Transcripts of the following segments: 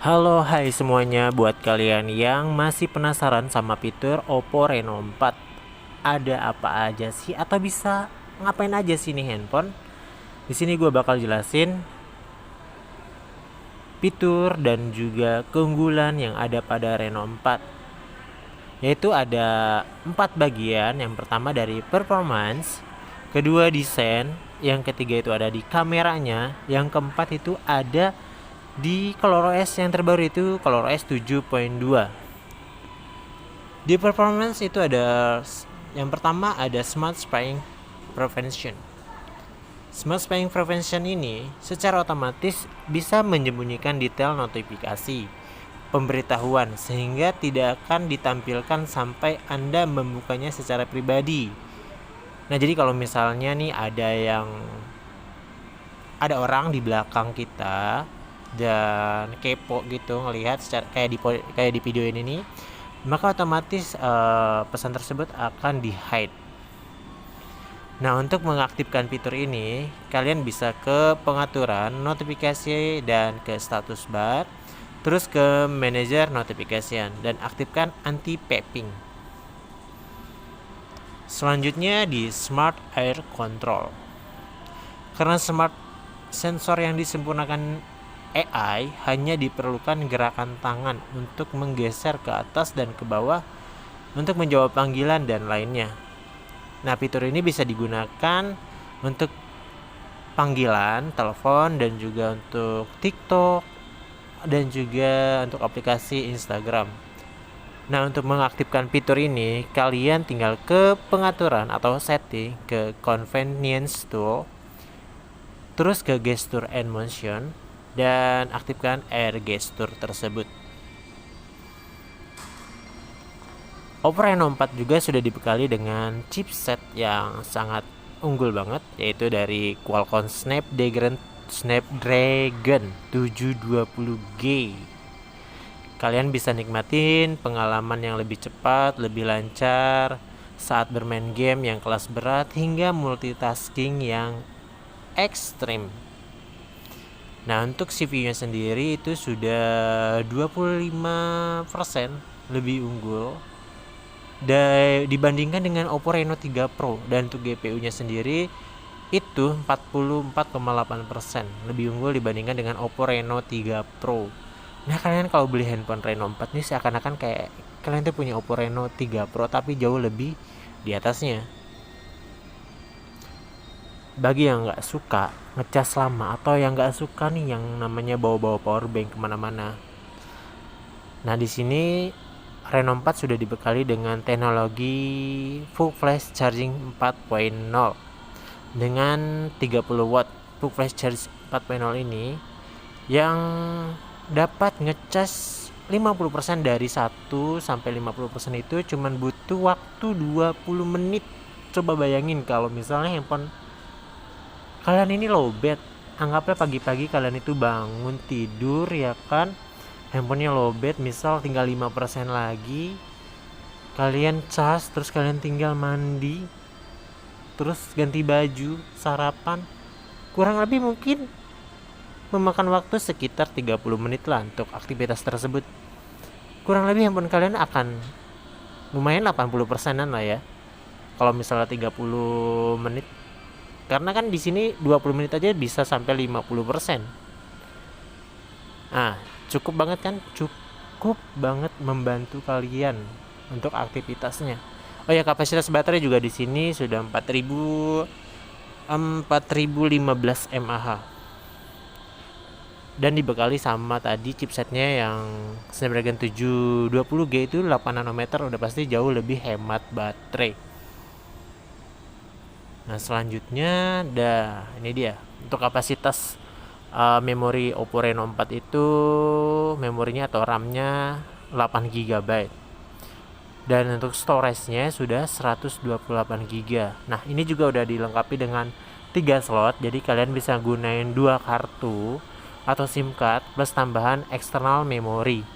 Halo, hai semuanya. Buat kalian yang masih penasaran sama fitur Oppo Reno 4, ada apa aja sih atau bisa ngapain aja sih nih handphone? Di sini gue bakal jelasin fitur dan juga keunggulan yang ada pada Reno 4. Yaitu ada 4 bagian. Yang pertama dari performance, kedua desain, yang ketiga itu ada di kameranya, yang keempat itu ada di ColorOS yang terbaru itu ColorOS 7.2. Di performance itu ada yang pertama ada Smart Spying Prevention. Smart Spying Prevention ini secara otomatis bisa menyembunyikan detail notifikasi pemberitahuan sehingga tidak akan ditampilkan sampai Anda membukanya secara pribadi. Nah, jadi kalau misalnya nih ada orang di belakang kita dan kepo gitu ngelihat secara kayak di video ini nih, maka otomatis pesan tersebut akan di hide. Nah, untuk mengaktifkan fitur ini, kalian bisa ke pengaturan notifikasi dan ke status bar, terus ke manager notification dan aktifkan anti papping. Selanjutnya di Smart Air Control. Karena smart sensor yang disempurnakan AI hanya diperlukan gerakan tangan untuk menggeser ke atas dan ke bawah untuk menjawab panggilan dan lainnya. Nah, fitur ini bisa digunakan untuk panggilan, telepon, dan juga untuk TikTok, dan juga untuk aplikasi Instagram. Nah, untuk mengaktifkan fitur ini, kalian tinggal ke pengaturan atau setting, ke convenience tool, terus ke gesture and motion, dan aktifkan air gesture tersebut. Oppo Reno 4 juga sudah dibekali dengan chipset yang sangat unggul banget, yaitu dari Qualcomm Snapdragon 720G. Kalian bisa nikmatin pengalaman yang lebih cepat, lebih lancar saat bermain game yang kelas berat hingga multitasking yang ekstrim. Nah, untuk CPU-nya sendiri itu sudah 25% lebih unggul dibandingkan dengan Oppo Reno 3 Pro, dan untuk GPU-nya sendiri itu 44,8% lebih unggul dibandingkan dengan Oppo Reno 3 Pro. Nah, kalian kalau beli handphone Reno 4 nih seakan-akan kayak kalian tuh punya Oppo Reno 3 Pro tapi jauh lebih di atasnya. Bagi yang nggak suka ngecas lama atau yang nggak suka nih yang namanya bawa-bawa power bank kemana-mana, nah di sini Reno 4 sudah dibekali dengan teknologi full flash charging 4.0 dengan 30 watt. Full flash charge 4.0 ini yang dapat ngecas 50% dari 1 sampai 50% itu cuman butuh waktu 20 menit. Coba bayangin kalau misalnya handphone kalian ini lowbat. Anggaplah pagi-pagi kalian itu bangun tidur ya kan, handphonenya lowbat, misal tinggal 5% lagi, kalian cas, terus kalian tinggal mandi, terus ganti baju, sarapan, kurang lebih mungkin memakan waktu sekitar 30 menit lah untuk aktivitas tersebut. Kurang lebih handphone kalian akan lumayan 80%-an lah ya kalau misalnya 30 menit, karena kan di sini 20 menit aja bisa sampai 50%. Nah, cukup banget kan? Cukup banget membantu kalian untuk aktivitasnya. Oh ya, kapasitas baterai juga di sini sudah 4015 mAh. Dan dibekali sama tadi chipsetnya yang Snapdragon 720G itu 8 nanometer, udah pasti jauh lebih hemat baterai. Nah, selanjutnya ini dia. Untuk kapasitas memori Oppo Reno 4 itu memorinya atau RAM-nya 8 GB. Dan untuk storage-nya sudah 128 GB. Nah, ini juga udah dilengkapi dengan 3 slot, jadi kalian bisa gunain 2 kartu atau SIM card plus tambahan eksternal memori.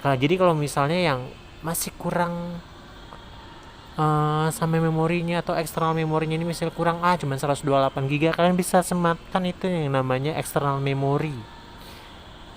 Nah, jadi kalau misalnya yang masih kurang sama memorinya atau eksternal memorinya ini misalnya kurang cuma 128 GB, kalian bisa sematkan itu yang namanya eksternal memori.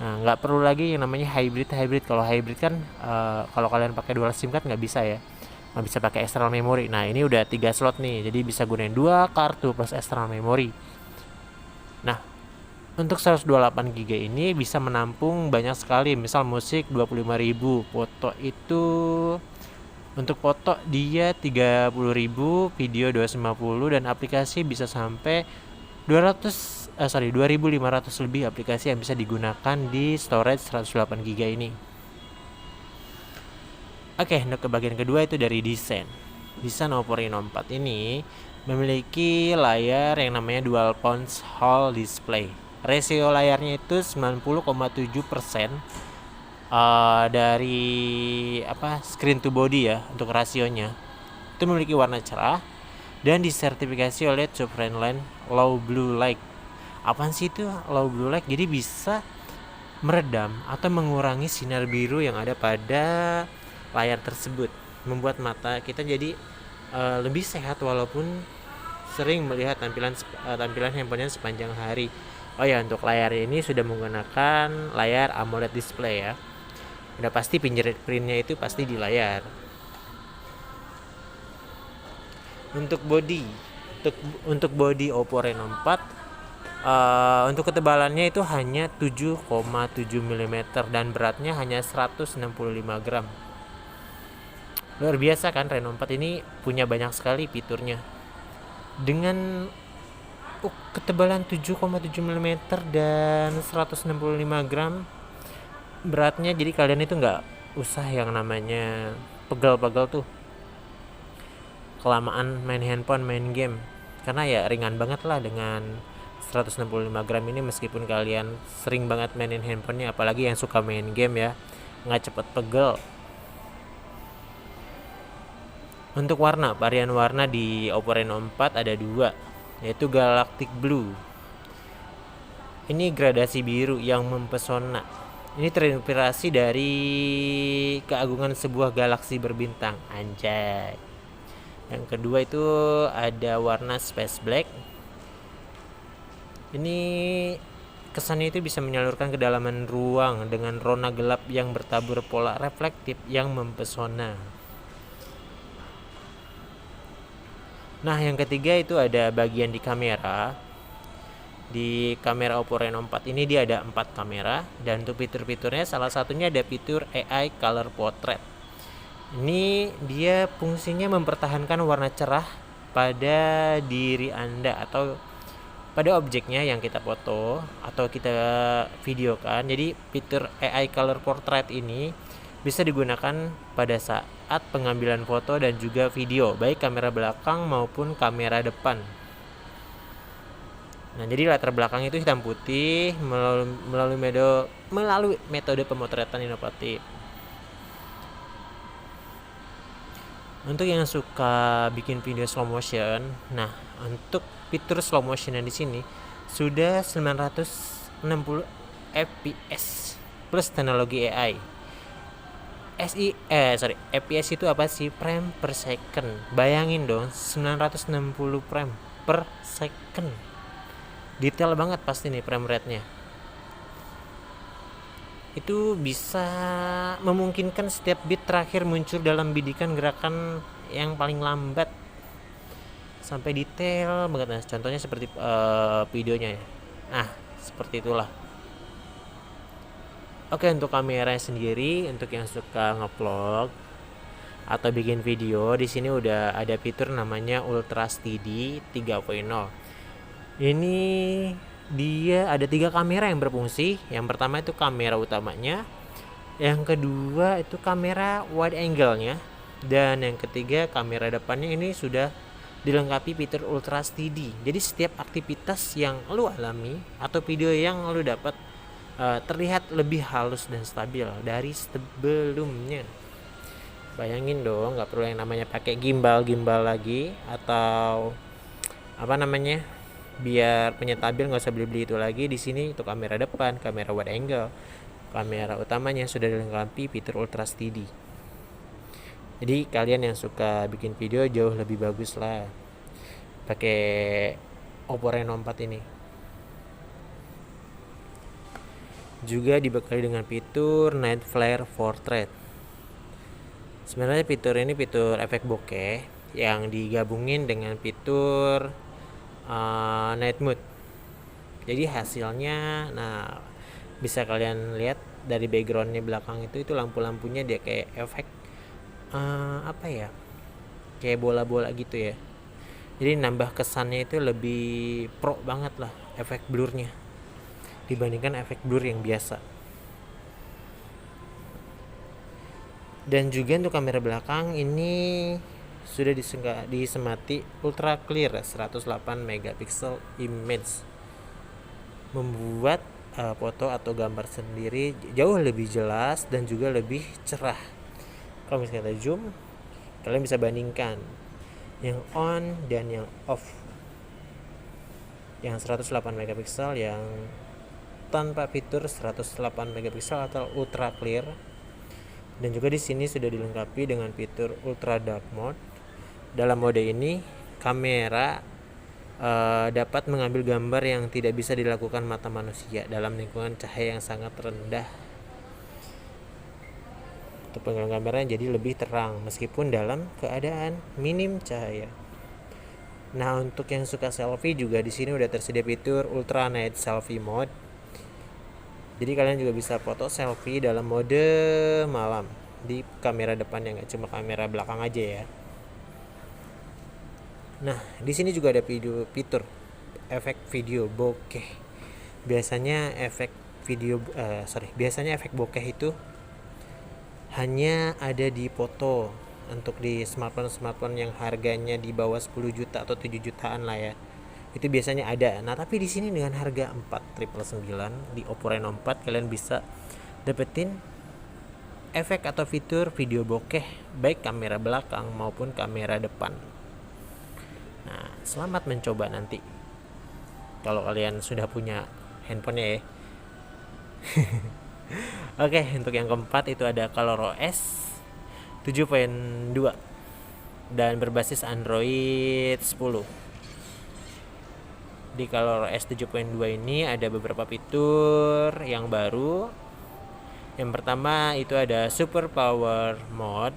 Nah, nggak perlu lagi yang namanya hybrid. Kalau hybrid kan kalau kalian pakai dual sim kan nggak bisa ya, nggak bisa pakai external memory. Nah ini udah 3 slot nih, jadi bisa gunain 2 kartu plus external memory. Nah untuk 128 GB ini bisa menampung banyak sekali, misal musik 25.000, foto itu untuk foto dia 30.000, video 250, dan aplikasi bisa sampai 2.500 lebih aplikasi yang bisa digunakan di storage 128 GB ini. Oke, untuk ke bagian kedua itu dari desain. Desain Oppo Reno 4 ini memiliki layar yang namanya dual punch hole display. Rasio layarnya itu 90,7% dari screen to body ya untuk rasionya. Itu memiliki warna cerah dan disertifikasi oleh Sovereign Land Low Blue Light. Apaan sih itu low blue light? Jadi bisa meredam atau mengurangi sinar biru yang ada pada layar tersebut, membuat mata kita jadi lebih sehat walaupun sering melihat tampilan handphonenya sepanjang hari. Oh ya, untuk layar ini sudah menggunakan layar AMOLED display ya. Udah pasti fingerprintnya itu pasti di layar. Untuk body Oppo Reno 4 untuk ketebalannya itu hanya 7,7 mm dan beratnya hanya 165 gram. Luar biasa kan, Reno 4 ini punya banyak sekali fiturnya. Dengan ketebalan 7,7 mm dan 165 gram beratnya, jadi kalian itu nggak usah yang namanya pegel-pegel tuh kelamaan main handphone, main game, karena ya ringan banget lah dengan 165 gram ini. Meskipun kalian sering banget mainin handphonenya, apalagi yang suka main game ya, nggak cepet pegel. Untuk warna, varian warna di Oppo Reno 4 ada 2, yaitu Galactic Blue. Ini gradasi biru yang mempesona. Ini terinspirasi dari keagungan sebuah galaksi berbintang, anjay. Yang kedua itu ada warna Space Black. Ini kesannya itu bisa menyalurkan kedalaman ruang dengan rona gelap yang bertabur pola reflektif yang mempesona. Nah, yang ketiga itu ada bagian di kamera. Di kamera Oppo Reno 4 ini dia ada 4 kamera, dan untuk fitur-fiturnya salah satunya ada fitur AI Color Portrait. Ini dia fungsinya mempertahankan warna cerah pada diri Anda atau pada objeknya yang kita foto atau kita videokan. Jadi fitur AI Color Portrait ini bisa digunakan pada saat pengambilan foto dan juga video, baik kamera belakang maupun kamera depan. Nah, jadi latar belakang itu hitam putih melalui metode pemotretan inovatif. Untuk yang suka bikin video slow motion, nah untuk fitur slow motion yang di sini sudah 960 fps plus teknologi AI. FPS itu apa sih? Frame per second. Bayangin dong, 960 frame per second. Detail banget pasti nih frame rate-nya. Itu bisa memungkinkan setiap bit terakhir muncul dalam bidikan gerakan yang paling lambat, sampai detail banget. Nah, contohnya seperti videonya ya. Nah, seperti itulah. Oke, untuk kamera sendiri, untuk yang suka ngevlog atau bikin video, di sini udah ada fitur namanya Ultra Steady 3.0. Ini dia ada 3 kamera yang berfungsi. Yang pertama itu kamera utamanya, yang kedua itu kamera wide angle-nya, dan yang ketiga kamera depannya ini sudah dilengkapi fitur Ultra Steady. Jadi setiap aktivitas yang lu alami atau video yang lu dapat terlihat lebih halus dan stabil dari sebelumnya. Bayangin dong, nggak perlu yang namanya pakai gimbal lagi, atau biar penyetabil nggak usah beli itu lagi. Di sini untuk kamera depan, kamera wide angle, kamera utamanya sudah dilengkapi fitur Ultra Steady. Jadi kalian yang suka bikin video jauh lebih bagus lah pakai Oppo Reno 4 ini. Juga dibekali dengan fitur Night Flare Portrait. Sebenarnya fitur ini fitur efek bokeh yang digabungin dengan fitur Night Mode. Jadi hasilnya, nah bisa kalian lihat dari backgroundnya belakang itu lampu-lampunya dia kayak efek apa ya, kayak bola-bola gitu ya. Jadi nambah kesannya itu lebih pro banget lah efek blurnya dibandingkan efek blur yang biasa. Dan juga untuk kamera belakang ini sudah disemati ultra clear 108 megapiksel image, membuat foto atau gambar sendiri jauh lebih jelas dan juga lebih cerah. Kalau misalnya kita zoom, kalian bisa bandingkan yang on dan yang off. Yang 108 megapiksel yang tanpa fitur 108 megapiksel atau ultra clear. Dan juga di sini sudah dilengkapi dengan fitur ultra dark mode. Dalam mode ini kamera dapat mengambil gambar yang tidak bisa dilakukan mata manusia dalam lingkungan cahaya yang sangat rendah. Untuk penggunaan kameranya jadi lebih terang meskipun dalam keadaan minim cahaya. Nah, untuk yang suka selfie juga di sini udah tersedia fitur ultra night selfie mode. Jadi kalian juga bisa foto selfie dalam mode malam di kamera depan, yang nggak cuma kamera belakang aja ya. Nah, di sini juga ada fitur efek video bokeh. Biasanya efek bokeh itu hanya ada di foto, untuk di smartphone yang harganya di bawah 10 juta atau 7 jutaan lah ya. Itu biasanya ada. Nah, tapi di sini dengan harga 4.999 di Oppo Reno 4 kalian bisa dapetin efek atau fitur video bokeh baik kamera belakang maupun kamera depan. Nah, selamat mencoba nanti kalau kalian sudah punya handphonenya ya. Oke, untuk yang keempat itu ada ColorOS 7.2 dan berbasis Android 10. Di ColorOS 7.2 ini ada beberapa fitur yang baru. Yang pertama itu ada Super Power Mode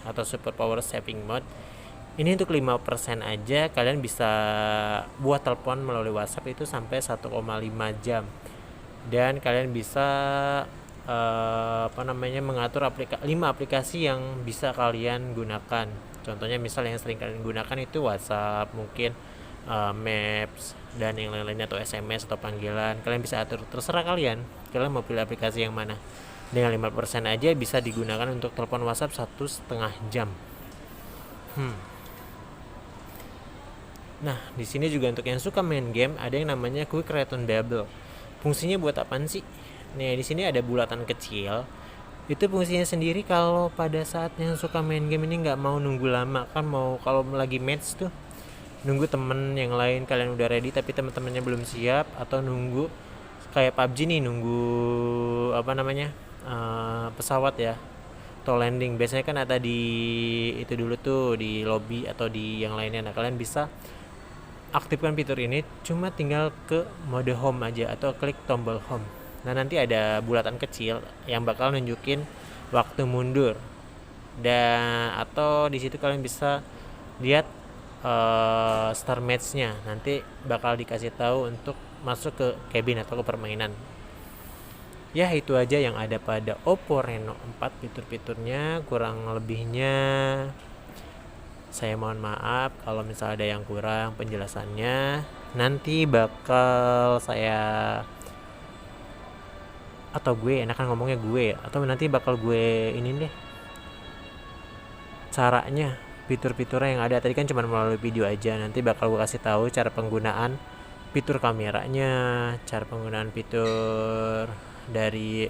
atau Super Power Saving Mode. Ini untuk 5% aja kalian bisa buat telepon melalui WhatsApp itu sampai 1,5 jam. Dan kalian bisa mengatur 5 aplikasi yang bisa kalian gunakan. Contohnya misal yang sering kalian gunakan itu WhatsApp, mungkin Maps dan yang lain-lainnya, atau SMS atau panggilan. Kalian bisa atur, terserah kalian mau pilih aplikasi yang mana. Dengan 5% aja bisa digunakan untuk telepon WhatsApp 1,5 jam. Nah, di sini juga untuk yang suka main game ada yang namanya Quick Return Double. Fungsinya buat apaan sih? Nih, di sini ada bulatan kecil. Itu fungsinya sendiri kalau pada saat yang suka main game ini nggak mau nunggu lama, kan mau kalau lagi match tuh nunggu temen yang lain, kalian udah ready tapi teman-temannya belum siap, atau nunggu kayak PUBG nih, nunggu pesawat ya, atau landing. Biasanya kan ada di itu dulu tuh di lobby atau di yang lainnya. Nah, kalian bisa aktifkan fitur ini cuma tinggal ke mode home aja atau klik tombol home. Nah, nanti ada bulatan kecil yang bakal nunjukin waktu mundur. Dan atau di situ kalian bisa lihat star match-nya. Nanti bakal dikasih tahu untuk masuk ke cabin atau ke permainan. Ya, itu aja yang ada pada Oppo Reno 4 fitur-fiturnya. Kurang lebihnya saya mohon maaf kalau misalnya ada yang kurang penjelasannya. Nanti bakal saya, atau gue enakan ngomongnya gue, atau nanti bakal gue ini deh caranya, fitur-fiturnya yang ada. Tadi kan cuma melalui video aja. Nanti bakal gue kasih tahu cara penggunaan fitur kameranya, cara penggunaan fitur dari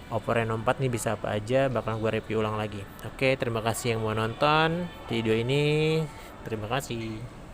Oppo Reno 4 nih bisa apa aja, bakal gue review ulang lagi. Oke, terima kasih yang mau nonton video ini. Terima kasih.